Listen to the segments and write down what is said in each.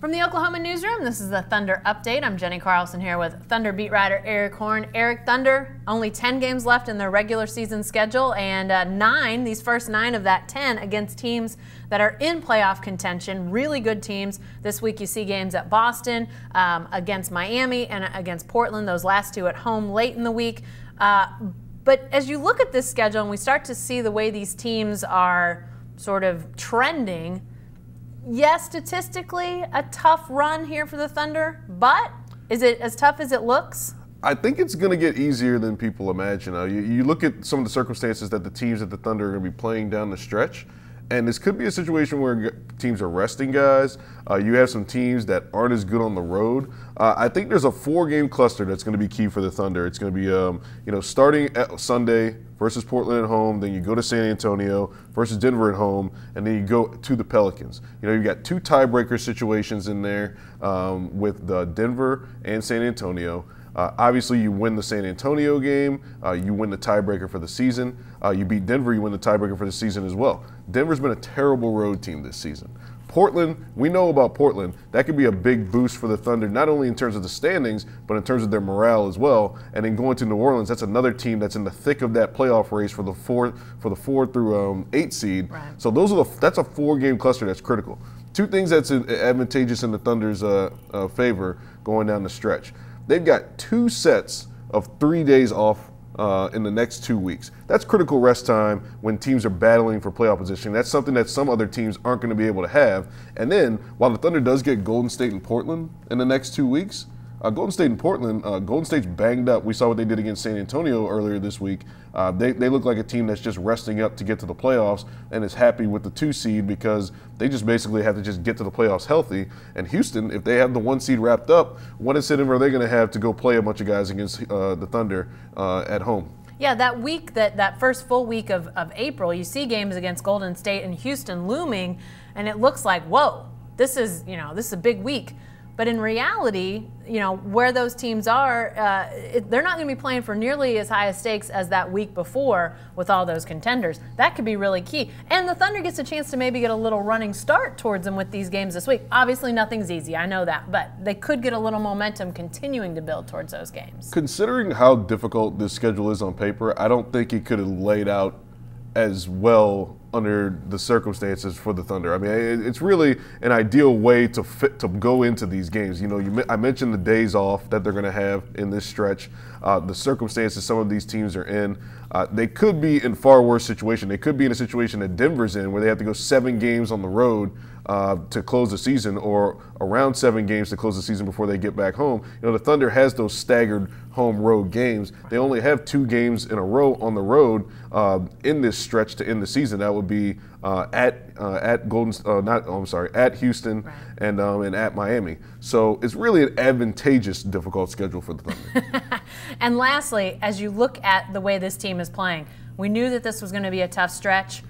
From the Oklahoman newsroom, this is the Thunder Update. I'm Jenny Carlson here with Thunder beat writer Eric Horn. Eric, Thunder, only 10 games left in their regular season schedule, and these first 9 of that 10 against teams that are in playoff contention, really good teams. This week you see games at Boston, against Miami, and against Portland, those last 2 at home late in the week. But as you look at this schedule and we start to see the way these teams are sort of trending, yes, statistically, a tough run here for the Thunder, but is it as tough as it looks? I think it's going to get easier than people imagine. You look at some of the circumstances that the teams at the Thunder are going to be playing down the stretch, and this could be a situation where teams are resting guys. You have some teams that aren't as good on the road. I think there's a 4-game cluster that's going to be key for the Thunder. It's going to be, starting at Sunday versus Portland at home, then you go to San Antonio versus Denver at home, and then you go to the Pelicans. You've got 2 tiebreaker situations in there with Denver and San Antonio. Obviously, you win the San Antonio game, you win the tiebreaker for the season. You beat Denver, you win the tiebreaker for the season as well. Denver's been a terrible road team this season. Portland, we know about Portland. That could be a big boost for the Thunder, not only in terms of the standings, but in terms of their morale as well. And then going to New Orleans, that's another team that's in the thick of that playoff race for the 4 through 8 seed. Right. So that's a 4-game cluster that's critical. 2 things that's advantageous in the Thunder's favor going down the stretch. They've got 2 sets of 3 days off in the next 2 weeks. That's critical rest time when teams are battling for playoff position. That's something that some other teams aren't going to be able to have. And then, while the Thunder does get Golden State and Portland in the next 2 weeks, Golden State and Portland, Golden State's banged up. We saw what they did against San Antonio earlier this week. They look like a team that's just resting up to get to the playoffs and is happy with the 2 seed because they just basically have to just get to the playoffs healthy. And Houston, if they have the 1 seed wrapped up, what incentive are they going to have to go play a bunch of guys against the Thunder at home? Yeah, that week, that first full week of April, you see games against Golden State and Houston looming, and it looks like, whoa, this is a big week. But in reality, where those teams are, they're not going to be playing for nearly as high a stakes as that week before with all those contenders. That could be really key. And the Thunder gets a chance to maybe get a little running start towards them with these games this week. Obviously, nothing's easy. I know that. But they could get a little momentum continuing to build towards those games. Considering how difficult this schedule is on paper, I don't think he could have laid out as well under the circumstances for the Thunder. I mean, it's really an ideal way to go into these games. I mentioned the days off that they're going to have in this stretch, the circumstances some of these teams are in. They could be in far worse situation. They could be in a situation that Denver's in where they have to go 7 games on the road to close the season, or around 7 games to close the season before they get back home. The Thunder has those staggered home road games. They only have 2 games in a row on the road in this stretch to end the season. That would be at Houston, right, and at Miami. So it's really an advantageous, difficult schedule for the Thunder. And lastly, as you look at the way this team is playing, we knew that this was going to be a tough stretch,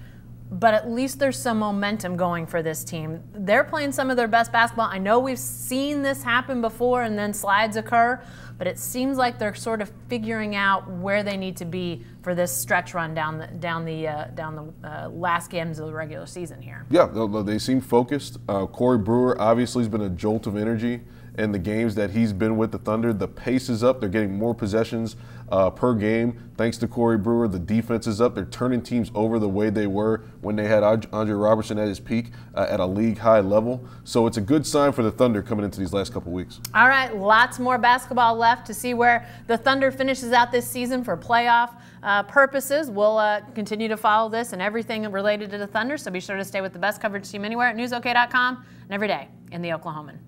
but at least there's some momentum going for this team. They're playing some of their best basketball. I know we've seen this happen before and then slides occur, but it seems like they're sort of figuring out where they need to be for this stretch run down the last games of the regular season here. Yeah, they seem focused. Corey Brewer obviously has been a jolt of energy in the games that he's been with the Thunder. The pace is up. They're getting more possessions per game thanks to Corey Brewer. The defense is up. They're turning teams over the way they were when they had Andre Robertson at his peak at a league-high level. So it's a good sign for the Thunder coming into these last couple weeks. All right, lots more basketball left to see where the Thunder finishes out this season for playoff purposes. We'll continue to follow this and everything related to the Thunder, so be sure to stay with the best coverage team anywhere at newsok.com and every day in the Oklahoman.